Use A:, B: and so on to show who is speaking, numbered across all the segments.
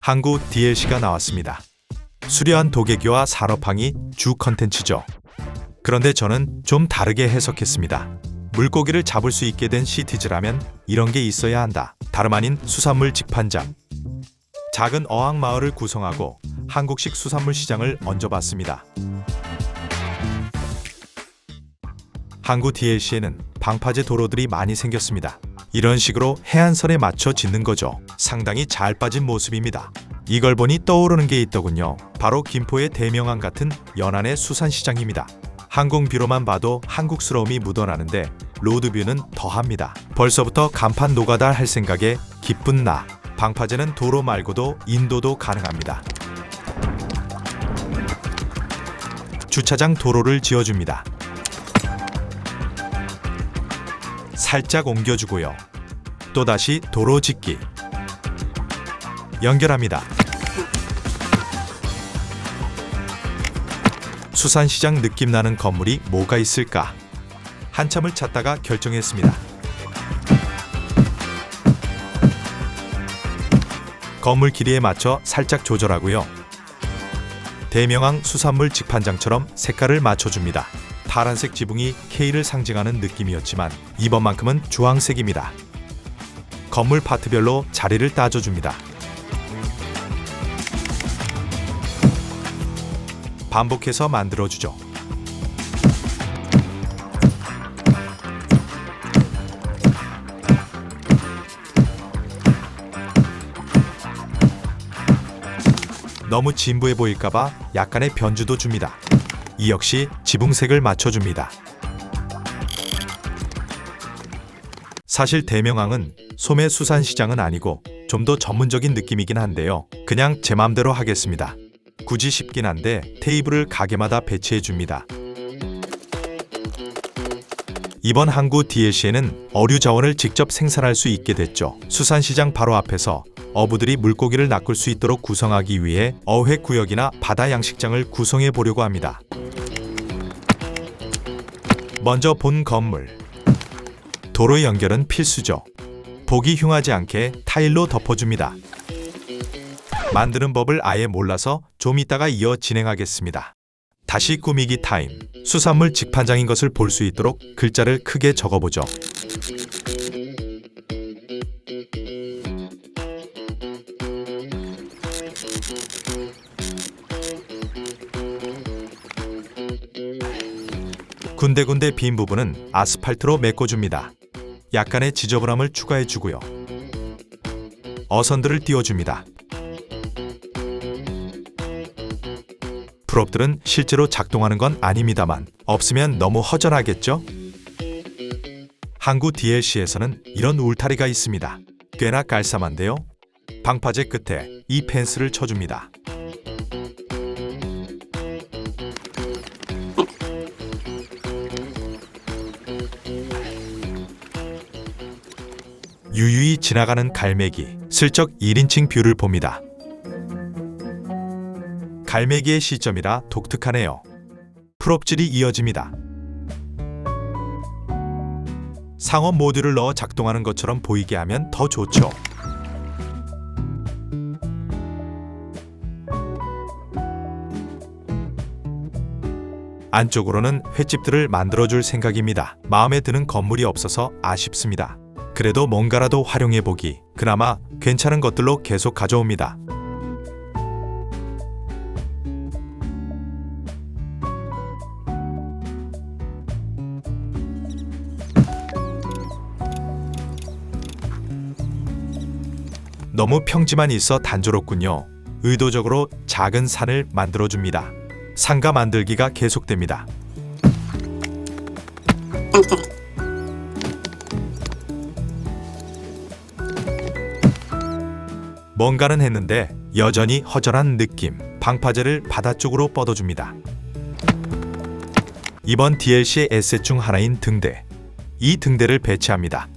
A: 항구 DLC가 나왔습니다. 수려한 도계기와 산업항이 주 컨텐츠죠. 그런데 저는 좀 다르게 해석했습니다. 물고기를 잡을 수 있게 된 시티즈라면 이런 게 있어야 한다. 다름 아닌 수산물 직판장. 작은 어항 마을을 구성하고 한국식 수산물 시장을 얹어봤습니다. 항구 DLC에는 방파제 도로들이 많이 생겼습니다. 이런 식으로 해안선에 맞춰 짓는 거죠. 상당히 잘 빠진 모습입니다. 이걸 보니 떠오르는 게 있더군요. 바로 김포의 대명항 같은 연안의 수산시장입니다. 항공뷰로만 봐도 한국스러움이 묻어나는데 로드뷰는 더합니다. 벌써부터 간판 노가다 할 생각에 기쁜 나. 방파제는 도로 말고도 인도도 가능합니다. 주차장 도로를 지어줍니다. 살짝 옮겨주고요. 또다시 도로 짓기. 연결합니다. 수산시장 느낌 나는 건물이 뭐가 있을까? 한참을 찾다가 결정했습니다. 건물 길이에 맞춰 살짝 조절하고요. 대명항 수산물 직판장처럼 색깔을 맞춰줍니다. 파란색 지붕이 K를 상징하는 느낌이었지만 이번만큼은 주황색입니다. 건물 파트별로 자리를 따져줍니다. 반복해서 만들어주죠. 너무 진부해 보일까봐 약간의 변주도 줍니다. 이 역시 지붕색을 맞춰줍니다. 사실 대명항은 소매 수산시장은 아니고 좀 더 전문적인 느낌이긴 한데요. 그냥 제 맘대로 하겠습니다. 굳이 쉽긴 한데 테이블을 가게마다 배치해줍니다. 이번 항구 DLC에는 어류 자원을 직접 생산할 수 있게 됐죠. 수산시장 바로 앞에서 어부들이 물고기를 낚을 수 있도록 구성하기 위해 어획구역이나 바다 양식장을 구성해 보려고 합니다. 먼저 본 건물. 도로 연결은 필수죠. 보기 흉하지 않게 타일로 덮어줍니다. 만드는 법을 아예 몰라서 좀 이따가 이어 진행하겠습니다. 다시 꾸미기 타임. 수산물 직판장인 것을 볼 수 있도록 글자를 크게 적어보죠. 군데군데 빈 부분은 아스팔트로 메꿔줍니다. 약간의 지저분함을 추가해주고요. 어선들을 띄워줍니다. 프롭들은 실제로 작동하는 건 아닙니다만 없으면 너무 허전하겠죠? 항구 DLC에서는 이런 울타리가 있습니다. 꽤나 깔쌈한데요. 방파제 끝에 이 펜스를 쳐줍니다. 유유히 지나가는 갈매기, 슬쩍 1인칭 뷰를 봅니다. 갈매기의 시점이라 독특하네요. 프롭질이 이어집니다. 상업 모듈을 넣어 작동하는 것처럼 보이게 하면 더 좋죠. 안쪽으로는 횟집들을 만들어줄 생각입니다. 마음에 드는 건물이 없어서 아쉽습니다. 그래도 뭔가라도 활용해보기, 그나마 괜찮은 것들로 계속 가져옵니다. 너무 평지만 있어 단조롭군요. 의도적으로 작은 산을 만들어줍니다. 상가 만들기가 계속됩니다. 뭔가는 했는데 여전히 허전한 느낌. 방파제를 바다 쪽으로 뻗어줍니다. 이번 DLC의 에셋 중 하나인 등대. 이 등대를 배치합니다.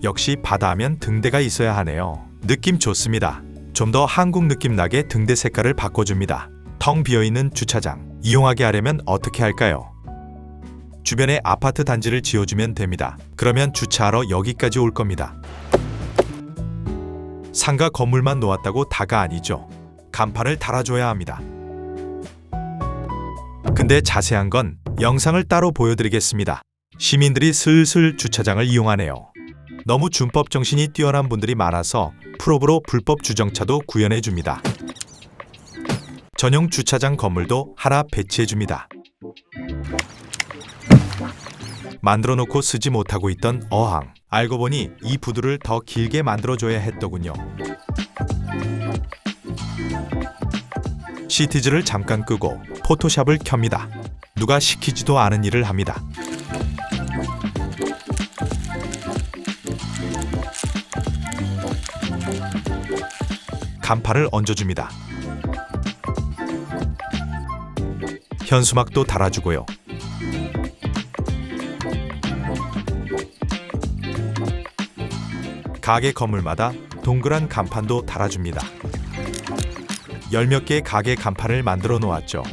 A: 역시 바다 하면 등대가 있어야 하네요. 느낌 좋습니다. 좀 더 한국 느낌 나게 등대 색깔을 바꿔줍니다. 텅 비어있는 주차장. 이용하게 하려면 어떻게 할까요? 주변에 아파트 단지를 지어주면 됩니다. 그러면 주차하러 여기까지 올 겁니다. 상가 건물만 놓았다고 다가 아니죠. 간판을 달아줘야 합니다. 근데 자세한 건 영상을 따로 보여드리겠습니다. 시민들이 슬슬 주차장을 이용하네요. 너무 준법 정신이 뛰어난 분들이 많아서 프로브로 불법 주정차도 구현해줍니다. 전용 주차장 건물도 하나 배치해줍니다. 만들어 놓고 쓰지 못하고 있던 어항. 알고 보니 이 부두를 더 길게 만들어줘야 했더군요. 시티즈를 잠깐 끄고 포토샵을 켭니다. 누가 시키지도 않은 일을 합니다. 간판을 얹어줍니다. 현수막도 달아주고요. 가게 건물마다 동그란 간판도 달아줍니다. 10몇 개의 가게 간판을 만들어 놓았죠.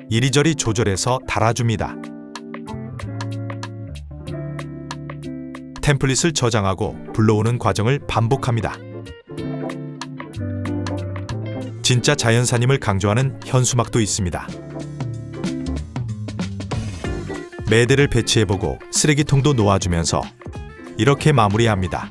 A: 이리저리 조절해서 달아줍니다. 템플릿을 저장하고 불러오는 과정을 반복합니다. 진짜 자연산임을 강조하는 현수막도 있습니다. 매대를 배치해보고 쓰레기통도 놓아주면서 이렇게 마무리합니다.